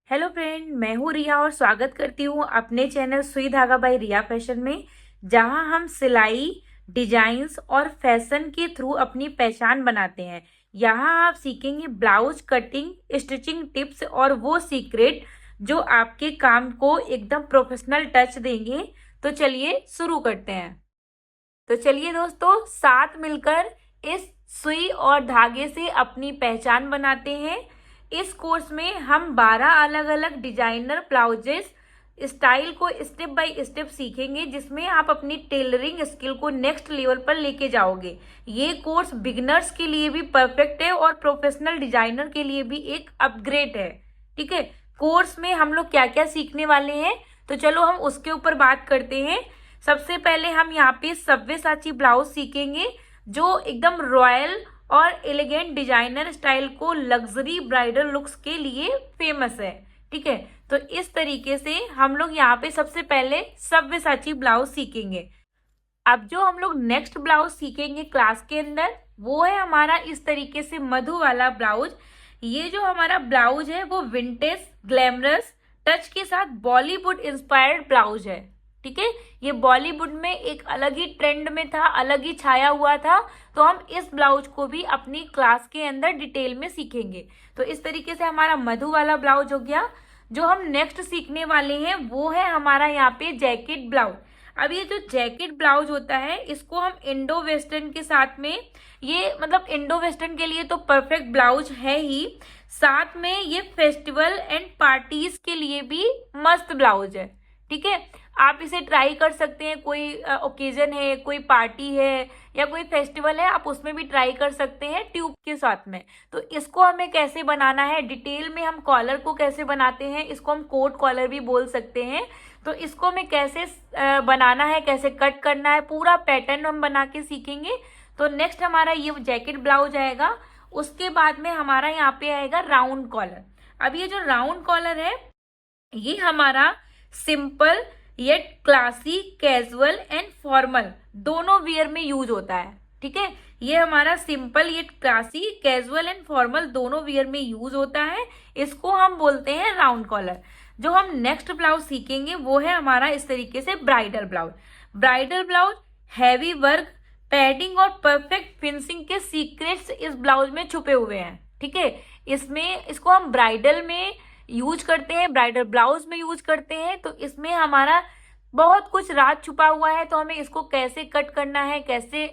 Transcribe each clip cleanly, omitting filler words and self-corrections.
Hello friend, मैं हूँ रिया और स्वागत करती हूँ अपने चैनल सुई धागा बाय रिया फैशन में, जहाँ हम सिलाई, डिजाइन्स और फैशन के थ्रू अपनी पहचान बनाते हैं। यहाँ आप सीखेंगे ब्लाउज कटिंग, स्टिचिंग टिप्स और वो सीक्रेट जो आपके काम को एकदम प्रोफेशनल टच देंगे। तो चलिए शुरू करते हैं। तो चलिए दोस्तों, साथ मिलकर इस सुई और धागे से अपनी पहचान बनाते हैं। इस कोर्स में हम 12 अलग अलग डिजाइनर ब्लाउजेस स्टाइल को स्टेप बाय स्टेप सीखेंगे, जिसमें आप अपनी टेलरिंग स्किल को नेक्स्ट लेवल पर लेके जाओगे। ये कोर्स बिगिनर्स के लिए भी परफेक्ट है और प्रोफेशनल डिजाइनर के लिए भी एक अपग्रेड है। ठीक है, कोर्स में हम लोग क्या क्या सीखने वाले हैं, तो चलो हम उसके ऊपर बात करते हैं। सबसे पहले हम यहाँ पे सब्यसाची ब्लाउज सीखेंगे, जो एकदम रॉयल और एलिगेंट डिजाइनर स्टाइल को लग्जरी ब्राइडल लुक्स के लिए फेमस है। ठीक है, तो इस तरीके से हम लोग यहाँ पे सबसे पहले सब्यसाची ब्लाउज सीखेंगे। अब जो हम लोग नेक्स्ट ब्लाउज सीखेंगे क्लास के अंदर, वो है हमारा इस तरीके से मधु वाला ब्लाउज। ये जो हमारा ब्लाउज है वो विंटेज ग्लैमरस टच के साथ बॉलीवुड इंस्पायर्ड ब्लाउज है। ठीक है, ये बॉलीवुड में एक अलग ही ट्रेंड में था, अलग ही छाया हुआ था। तो हम इस ब्लाउज को भी अपनी क्लास के अंदर डिटेल में सीखेंगे। तो इस तरीके से हमारा मधु वाला ब्लाउज हो गया। जो हम नेक्स्ट सीखने वाले हैं वो है हमारा यहाँ पे जैकेट ब्लाउज। अब ये जो जैकेट ब्लाउज होता है, इसको हम इंडो वेस्टर्न के साथ में, ये मतलब इंडो वेस्टर्न के लिए तो परफेक्ट ब्लाउज है ही, साथ में ये फेस्टिवल एंड पार्टीज के लिए भी मस्त ब्लाउज है। ठीक है, आप इसे ट्राई कर सकते हैं। कोई ओकेजन है, कोई पार्टी है या कोई फेस्टिवल है, आप उसमें भी ट्राई कर सकते हैं ट्यूब के साथ में। तो इसको हमें कैसे बनाना है डिटेल में, हम कॉलर को कैसे बनाते हैं, इसको हम कोट कॉलर भी बोल सकते हैं। तो इसको हमें कैसे बनाना है, कैसे कट करना है, पूरा पैटर्न हम बना के सीखेंगे। तो नेक्स्ट हमारा ये जैकेट ब्लाउज आएगा। उसके बाद में हमारा यहाँ पे आएगा राउंड कॉलर। अब ये जो राउंड कॉलर है, ये हमारा simple yet classy, casual and formal दोनों वियर में यूज होता है। ठीक है, ये हमारा simple yet classy, casual and formal दोनों वियर में यूज होता है। इसको हम बोलते हैं राउंड कॉलर। जो हम नेक्स्ट ब्लाउज सीखेंगे वो है हमारा इस तरीके से bridal blouse. Bridal blouse heavy work, padding और परफेक्ट फिनिशिंग के सीक्रेट्स इस ब्लाउज में छुपे हुए हैं। ठीक है, इसको हम ब्राइडल में यूज करते हैं, ब्राइडल ब्लाउज में यूज करते हैं। तो इसमें हमारा बहुत कुछ राज छुपा हुआ है। तो हमें इसको कैसे कट करना है, कैसे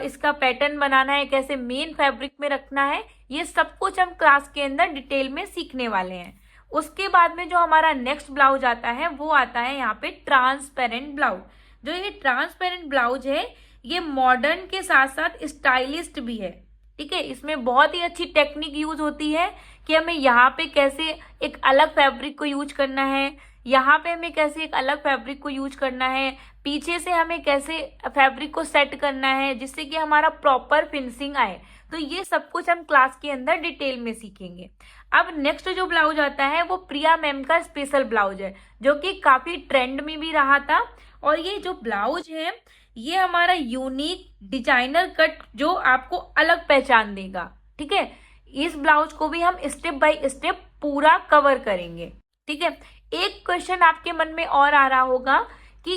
इसका पैटर्न बनाना है, कैसे मेन फैब्रिक में रखना है, ये सब कुछ हम क्लास के अंदर डिटेल में सीखने वाले हैं। उसके बाद में जो हमारा नेक्स्ट ब्लाउज आता है वो आता है यहाँ पे ट्रांसपेरेंट ब्लाउज। जो ये ट्रांसपेरेंट ब्लाउज है, ये मॉडर्न के साथ साथ स्टाइलिस्ट भी है। ठीक है, इसमें बहुत ही अच्छी टेक्निक यूज होती है कि हमें यहाँ पे कैसे एक अलग फैब्रिक को यूज करना है, यहाँ पे हमें कैसे एक अलग फैब्रिक को यूज करना है, पीछे से हमें कैसे फैब्रिक को सेट करना है जिससे कि हमारा प्रॉपर फिनिशिंग आए। तो ये सब कुछ हम क्लास के अंदर डिटेल में सीखेंगे। अब नेक्स्ट जो ब्लाउज आता है वो प्रिया मैम का स्पेशल ब्लाउज है, जो कि काफी ट्रेंड में भी रहा था। और ये जो ब्लाउज है, ये हमारा यूनिक डिजाइनर कट जो आपको अलग पहचान देगा। ठीक है, इस ब्लाउज को भी हम स्टेप बाय स्टेप पूरा कवर करेंगे। ठीक है, एक क्वेश्चन आपके मन में और आ रहा होगा कि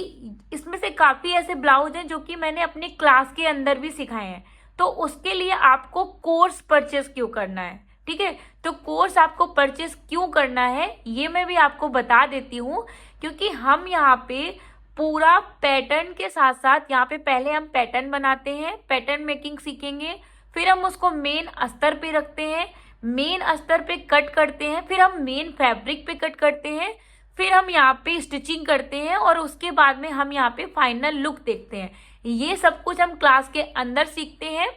इसमें से काफी ऐसे ब्लाउज हैं जो कि मैंने अपने क्लास के अंदर भी सिखाए हैं, तो उसके लिए आपको कोर्स परचेस क्यों करना है। ठीक है, तो कोर्स आपको परचेस क्यों करना है ये मैं भी आपको बता देती हूँ। क्योंकि हम यहाँ पे पूरा पैटर्न के साथ साथ यहाँ पे पहले हम पैटर्न बनाते हैं, पैटर्न मेकिंग सीखेंगे, फिर हम उसको मेन अस्तर पे रखते हैं, मेन अस्तर पे कट करते हैं, फिर हम मेन फैब्रिक पे कट करते हैं, फिर हम यहाँ पे स्टिचिंग करते हैं और उसके बाद में हम यहाँ पे फाइनल लुक देखते हैं। ये सब कुछ हम क्लास के अंदर सीखते हैं।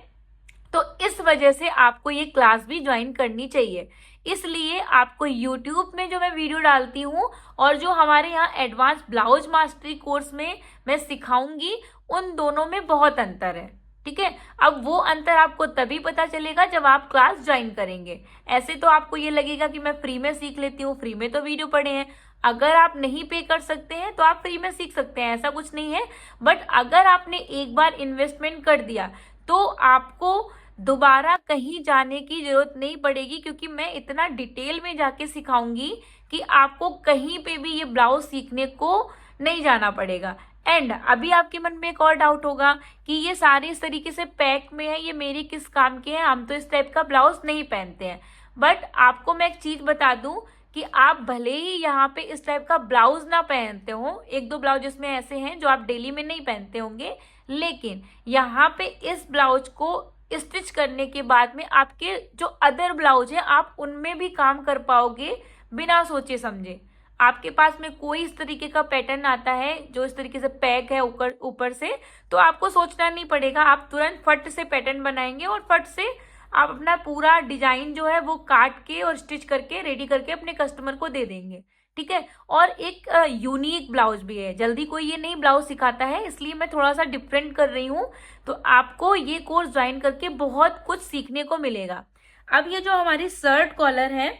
तो इस वजह से आपको ये क्लास भी ज्वाइन करनी चाहिए। इसलिए आपको YouTube में जो मैं वीडियो डालती हूँ और जो हमारे यहाँ एडवांस ब्लाउज मास्टरी कोर्स में मैं सिखाऊंगी, उन दोनों में बहुत अंतर है। ठीक है, अब वो अंतर आपको तभी पता चलेगा जब आप क्लास ज्वाइन करेंगे। ऐसे तो आपको ये लगेगा कि मैं फ्री में सीख लेती हूँ, फ्री में तो वीडियो पढ़े हैं। अगर आप नहीं पे कर सकते हैं तो आप फ्री में सीख सकते हैं, ऐसा कुछ नहीं है। बट अगर आपने एक बार इन्वेस्टमेंट कर दिया तो आपको दोबारा कहीं जाने की जरूरत नहीं पड़ेगी, क्योंकि मैं इतना डिटेल में जाके सिखाऊंगी कि आपको कहीं पे भी ये ब्लाउज सीखने को नहीं जाना पड़ेगा। एंड अभी आपके मन में एक और डाउट होगा कि ये सारे इस तरीके से पैक में है, ये मेरी किस काम के हैं, हम तो इस टाइप का ब्लाउज नहीं पहनते हैं। बट आपको मैं एक चीज बता दूं कि आप भले ही यहाँ पे इस टाइप का ब्लाउज ना पहनते हो, एक दो ब्लाउज इसमें ऐसे हैं जो आप डेली में नहीं पहनते होंगे, लेकिन यहाँ पे इस ब्लाउज को स्टिच करने के बाद में आपके जो अदर ब्लाउज है आप उनमें भी काम कर पाओगे बिना सोचे समझे। आपके पास में कोई इस तरीके का पैटर्न आता है जो इस तरीके से पैक है ऊपर ऊपर से, तो आपको सोचना नहीं पड़ेगा, आप तुरंत फट से पैटर्न बनाएंगे और फट से आप अपना पूरा डिजाइन जो है वो काट के और स्टिच करके रेडी करके अपने कस्टमर को दे देंगे। ठीक है। और एक यूनिक ब्लाउज भी है, जल्दी कोई ये नहीं ब्लाउज सिखाता है, इसलिए मैं थोड़ा सा डिफरेंट कर रही हूँ। तो आपको ये कोर्स ज्वाइन करके बहुत कुछ सीखने को मिलेगा। अब ये जो हमारी शर्ट कॉलर है,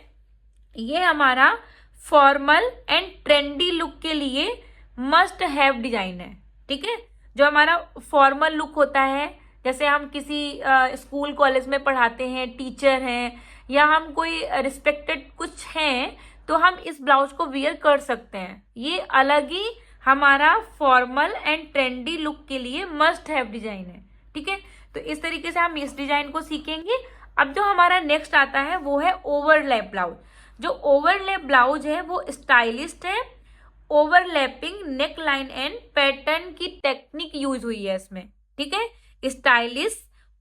ये हमारा फॉर्मल एंड ट्रेंडी लुक के लिए मस्ट हैव डिजाइन है। ठीक है। जो हमारा फॉर्मल लुक होता है, जैसे हम किसी स्कूल कॉलेज में पढ़ाते हैं, टीचर हैं, या हम कोई रिस्पेक्टेड कुछ हैं, तो हम इस ब्लाउज को वियर कर सकते हैं। ये अलग ही हमारा फॉर्मल एंड ट्रेंडी लुक के लिए मस्ट हैव डिजाइन है। ठीक है। तो इस तरीके से हम इस डिजाइन को सीखेंगे। अब जो हमारा नेक्स्ट आता है वो है ओवरलैप ब्लाउज। जो ओवरलैप ब्लाउज है वो स्टाइलिस्ट है, overlapping neck line and pattern की टेक्निक यूज हुई है इसमें। ठीक है। Stylish,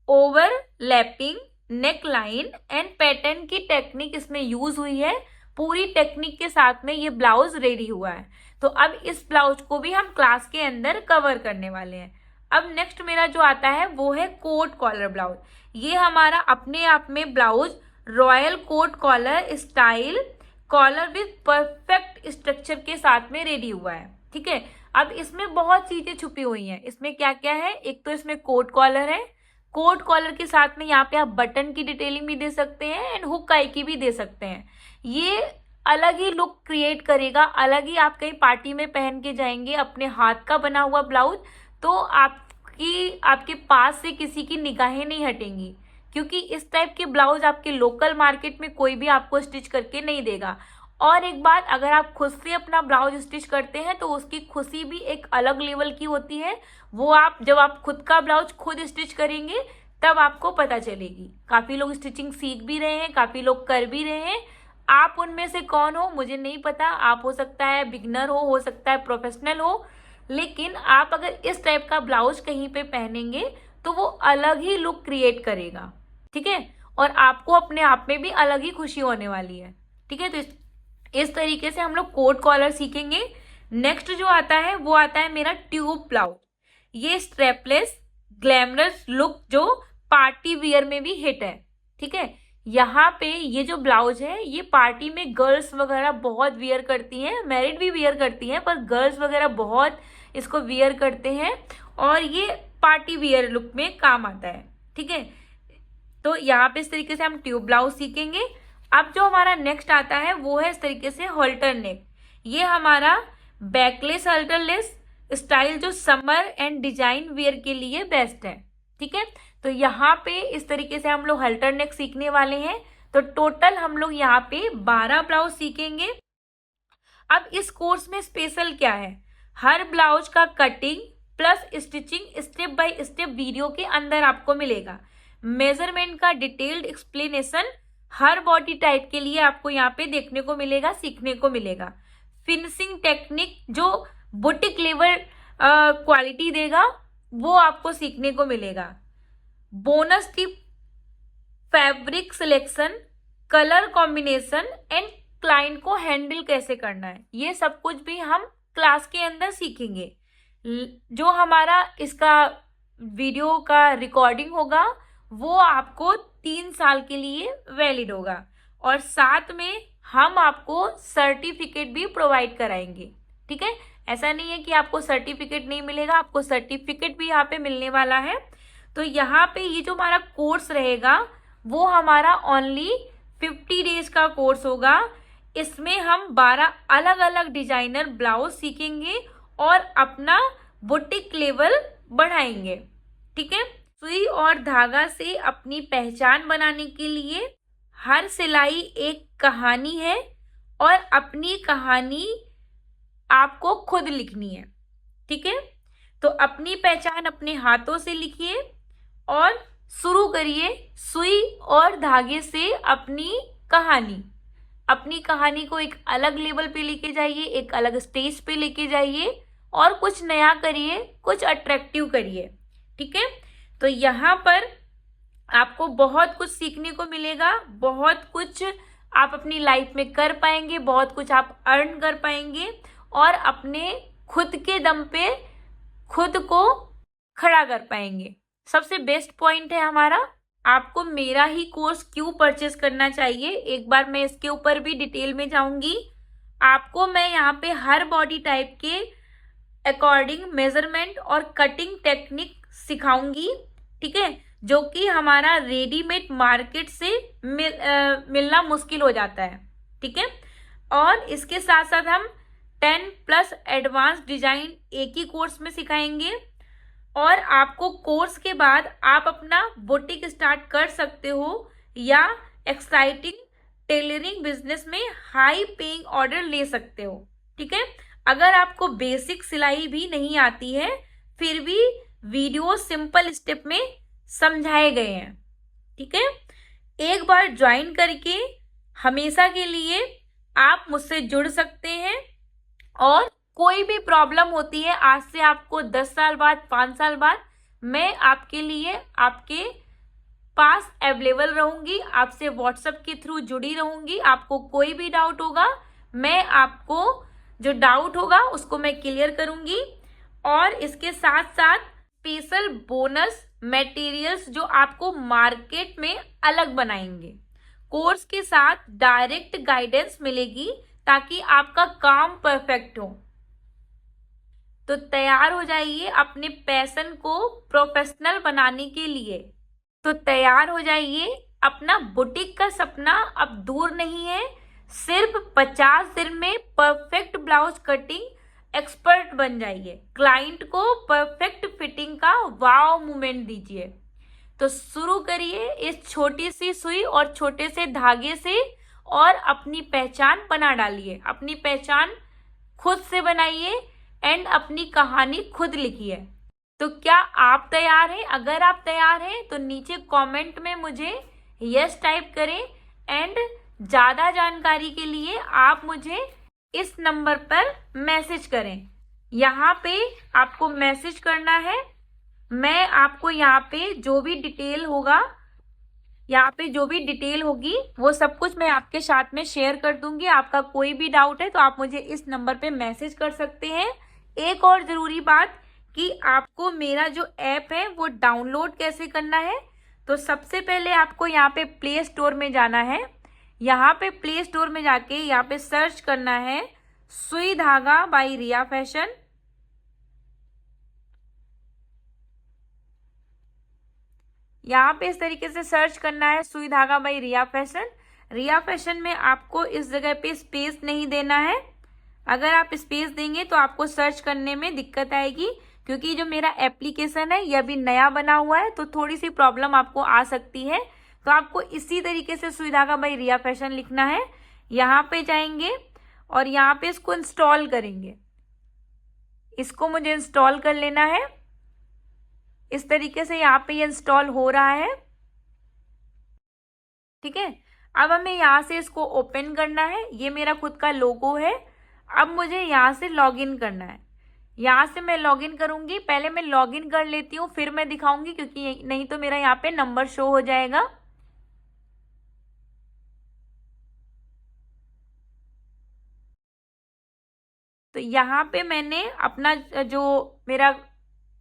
overlapping, neck line and pattern की टेक्निक इसमें यूज हुई है। पूरी टेक्निक के साथ में ये ब्लाउज रेडी हुआ है। तो अब इस ब्लाउज को भी हम क्लास के अंदर कवर करने वाले हैं। अब नेक्स्ट मेरा जो आता है वो है कोट कॉलर ब्लाउज। ये हमारा अपने आप में blouse royal coat collar style collar with perfect structure के साथ में रेडी हुआ है। ठीक है। अब इसमें बहुत चीजें छुपी हुई हैं। इसमें क्या क्या है, एक तो इसमें कोट कॉलर है, कोट कॉलर के साथ में यहाँ पे आप बटन की डिटेलिंग भी दे सकते हैं एंड हुक काई की भी दे सकते हैं। ये अलग ही लुक क्रिएट करेगा, अलग ही आप कहीं पार्टी में पहन के जाएंगे अपने हाथ का बना हुआ ब्लाउज, तो आपके पास से किसी की निगाहें नहीं हटेंगी, क्योंकि इस टाइप के ब्लाउज आपके लोकल मार्केट में कोई भी आपको स्टिच करके नहीं देगा। और एक बात, अगर आप खुद से अपना ब्लाउज स्टिच करते हैं तो उसकी खुशी भी एक अलग लेवल की होती है। वो आप जब आप खुद का ब्लाउज खुद स्टिच करेंगे तब आपको पता चलेगी। काफ़ी लोग स्टिचिंग सीख भी रहे हैं, काफ़ी लोग कर भी रहे हैं। आप उनमें से कौन हो मुझे नहीं पता, आप हो सकता है बिगनर हो सकता है प्रोफेशनल हो, लेकिन आप अगर इस टाइप का ब्लाउज कहीं पे पहनेंगे तो वो अलग ही लुक क्रिएट करेगा। ठीक है। और आपको अपने आप में भी अलग ही खुशी होने वाली है। ठीक है। तो इस तरीके से हम लोग कोट कॉलर सीखेंगे। नेक्स्ट जो आता है वो आता है मेरा ट्यूब ब्लाउज। ये स्ट्रेपलेस ग्लैमरस लुक जो पार्टी वियर में भी हिट है। ठीक है। यहाँ पे ये जो ब्लाउज है ये पार्टी में गर्ल्स वगैरह बहुत वियर करती हैं, मैरिड भी वियर करती हैं, पर गर्ल्स वगैरह बहुत इसको वियर करते हैं और ये पार्टी वियर लुक में काम आता है। ठीक है। तो यहाँ पे इस तरीके से हम ट्यूब ब्लाउज सीखेंगे। अब जो हमारा नेक्स्ट आता है वो है इस तरीके से हॉल्टर नेक। ये हमारा बैकलेस हॉल्टरलेस स्टाइल जो समर एंड डिजाइन वेयर के लिए बेस्ट है। ठीक है। तो यहाँ पे इस तरीके से हम लोग हॉल्टर नेक सीखने वाले हैं। तो टोटल हम लोग यहाँ पे 12 ब्लाउज सीखेंगे। अब इस कोर्स में स्पेशल क्या है, हर ब्लाउज का cutting plus stitching step by step video के अंदर आपको मिलेगा। मेजरमेंट का डिटेल्ड एक्सप्लेनेशन हर बॉडी टाइप के लिए आपको यहाँ पे देखने को मिलेगा, सीखने को मिलेगा। फिनिशिंग टेक्निक जो बुटीक लेवल क्वालिटी देगा वो आपको सीखने को मिलेगा। Bonus tip, fabric selection, colour combination and client को हैंडल कैसे करना है, ये सब कुछ भी हम क्लास के अंदर सीखेंगे। जो हमारा इसका वीडियो का रिकॉर्डिंग होगा वो आपको 3 साल के लिए वैलिड होगा और साथ में हम आपको सर्टिफिकेट भी प्रोवाइड कराएंगे। ठीक है। ऐसा नहीं है कि आपको सर्टिफिकेट नहीं मिलेगा, आपको सर्टिफिकेट भी यहाँ पे मिलने वाला है। तो यहाँ पे ये जो हमारा कोर्स रहेगा वो हमारा ओनली 50 डेज का कोर्स होगा। इसमें हम 12 अलग अलग डिजाइनर ब्लाउज सीखेंगे और अपना बुटीक लेवल बढ़ाएंगे। ठीक है। सुई और धागा से अपनी पहचान बनाने के लिए हर सिलाई एक कहानी है और अपनी कहानी आपको खुद लिखनी है। ठीक है, तो अपनी पहचान अपने हाथों से लिखिए और शुरू करिए सुई और धागे से अपनी कहानी। अपनी कहानी को एक अलग लेवल पे लेके जाइए, एक अलग स्टेज पे लेके जाइए और कुछ नया करिए, कुछ अट्रैक्टिव करिए। ठीक है, तो यहाँ पर आपको बहुत कुछ सीखने को मिलेगा, बहुत कुछ आप अपनी लाइफ में कर पाएंगे, बहुत कुछ आप अर्न कर पाएंगे और अपने खुद के दम पे खुद को खड़ा कर पाएंगे। सबसे बेस्ट पॉइंट है हमारा, आपको मेरा ही कोर्स क्यों परचेस करना चाहिए, एक बार मैं इसके ऊपर भी डिटेल में जाऊंगी। आपको मैं यहाँ पे हर बॉडी टाइप के अकॉर्डिंग मेजरमेंट और कटिंग टेक्निक सिखाऊंगी। ठीक है, जो कि हमारा रेडीमेड मार्केट से मिलना मुश्किल हो जाता है। ठीक है, और इसके साथ साथ हम 10+ एडवांस डिजाइन एक ही कोर्स में सिखाएंगे और आपको कोर्स के बाद आप अपना बुटीक स्टार्ट कर सकते हो या एक्साइटिंग टेलरिंग बिजनेस में हाई पेइंग ऑर्डर ले सकते हो। ठीक है, अगर आपको बेसिक सिलाई भी नहीं आती है फिर भी वीडियो सिंपल स्टेप में समझाए गए हैं। ठीक है, एक बार ज्वाइन करके हमेशा के लिए आप मुझसे जुड़ सकते हैं और कोई भी प्रॉब्लम होती है आज से आपको 10 साल बाद, 5 साल बाद, मैं आपके लिए आपके पास अवेलेबल रहूंगी, आपसे व्हाट्सएप के थ्रू जुड़ी रहूंगी। आपको कोई भी डाउट होगा मैं आपको जो डाउट होगा उसको मैं क्लियर करूंगी और इसके साथ साथ स्पेशल बोनस मटेरियल्स जो आपको मार्केट में अलग बनाएंगे। कोर्स के साथ डायरेक्ट गाइडेंस मिलेगी ताकि आपका काम परफेक्ट हो। तो तैयार हो जाइए अपने पैशन को प्रोफेशनल बनाने के लिए। तो तैयार हो जाइए, अपना बुटीक का सपना अब दूर नहीं है। सिर्फ 50 दिन में परफेक्ट ब्लाउज कटिंग एक्सपर्ट बन जाइए, क्लाइंट को परफेक्ट फिटिंग का वाव मोमेंट दीजिए। तो शुरू करिए इस छोटी सी सुई और छोटे से धागे से और अपनी पहचान बना डालिए। अपनी पहचान खुद से बनाइए एंड अपनी कहानी खुद लिखिए। तो क्या आप तैयार हैं? अगर आप तैयार हैं तो नीचे कमेंट में मुझे यस टाइप करें एंड ज़्यादा जानकारी के लिए आप मुझे इस नंबर पर मैसेज करें। यहाँ पे आपको मैसेज करना है, मैं आपको यहाँ पे जो भी डिटेल होगा, यहाँ पे जो भी डिटेल होगी वो सब कुछ मैं आपके साथ में शेयर कर दूंगी। आपका कोई भी डाउट है तो आप मुझे इस नंबर पे मैसेज कर सकते हैं। एक और ज़रूरी बात कि आपको मेरा जो ऐप है वो डाउनलोड कैसे करना है। तो सबसे पहले आपको यहाँ पे प्ले स्टोर में जाना है। यहाँ पे प्ले स्टोर में जाके यहाँ पे सर्च करना है सुई धागा बाई रिया फैशन। यहाँ पे इस तरीके से सर्च करना है सुई धागा by Riya fashion. Riya fashion में आपको इस जगह पे स्पेस नहीं देना है। अगर आप स्पेस देंगे तो आपको सर्च करने में दिक्कत आएगी, क्योंकि जो मेरा एप्लीकेशन है यह अभी नया बना हुआ है तो थोड़ी सी प्रॉब्लम आपको आ सकती है। तो आपको इसी तरीके से सुई धागा बाई रिया फैशन लिखना है। यहाँ पे जाएंगे और यहाँ पे इसको इंस्टॉल करेंगे। इसको मुझे इंस्टॉल कर लेना है। इस तरीके से यहाँ पे ये इंस्टॉल हो रहा है। ठीक है, अब हमें यहाँ से इसको ओपन करना है। ये मेरा खुद का लोगो है। अब मुझे यहाँ से लॉगिन करना है। यहाँ से मैं लॉगिन करूँगी। पहले मैं लॉगिन कर लेती हूँ फिर मैं दिखाऊंगी, क्योंकि नहीं तो मेरा यहाँ पे नंबर शो हो जाएगा। तो यहाँ पे मैंने अपना जो मेरा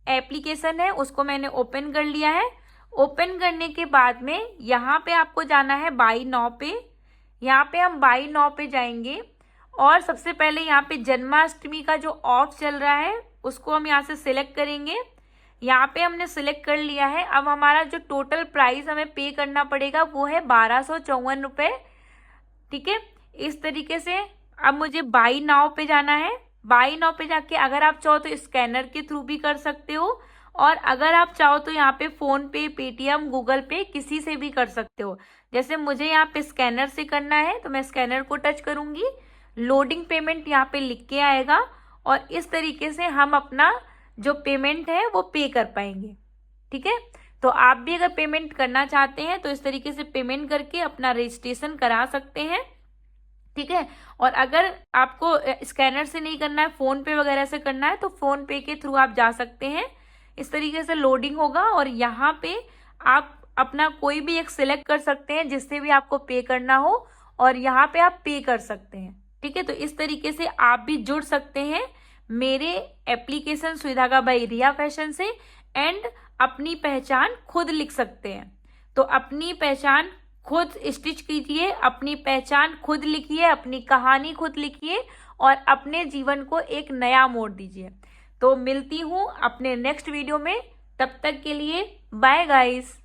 एप्लीकेशन है उसको मैंने ओपन कर लिया है। ओपन करने के बाद में यहाँ पे आपको जाना है बाई नाउ पे। यहाँ पे हम बाई नाउ पे जाएंगे और सबसे पहले यहाँ पे जन्माष्टमी का जो ऑफ चल रहा है उसको हम यहाँ से सिलेक्ट करेंगे। यहाँ पे हमने सिलेक्ट कर लिया है। अब हमारा जो टोटल प्राइस हमें पे करना पड़ेगा वो है 1254 रुपये। ठीक है, इस तरीके से अब मुझे बाई नाउ पे जाना है। बाई नाउ पे जाके अगर आप चाहो तो स्कैनर के थ्रू भी कर सकते हो और अगर आप चाहो तो यहाँ पे फोन पे, पेटीएम, गूगल पे किसी से भी कर सकते हो। जैसे मुझे यहाँ पे स्कैनर से करना है तो मैं स्कैनर को टच करूंगी, लोडिंग पेमेंट यहाँ पे लिख के आएगा और इस तरीके से हम अपना जो पेमेंट है वो पे कर पाएंगे। ठीक है, तो आप भी अगर पेमेंट करना चाहते हैं तो इस तरीके से पेमेंट करके अपना रजिस्ट्रेशन करा सकते हैं। ठीक है, और अगर आपको स्कैनर से नहीं करना है, फोन पे वगैरह से करना है, तो फोन पे के थ्रू आप जा सकते हैं। इस तरीके से लोडिंग होगा और यहाँ पे आप अपना कोई भी एक सिलेक्ट कर सकते हैं जिससे भी आपको पे करना हो और यहाँ पे आप पे कर सकते हैं। ठीक है, तो इस तरीके से आप भी जुड़ सकते हैं मेरे एप्लीकेशन सुई धागा बाई रिया फैशन से एंड अपनी पहचान खुद लिख सकते हैं। तो अपनी पहचान खुद स्टिच कीजिए, अपनी पहचान खुद लिखिए, अपनी कहानी खुद लिखिए और अपने जीवन को एक नया मोड़ दीजिए। तो मिलती हूँ अपने नेक्स्ट वीडियो में, तब तक के लिए बाय गाइस।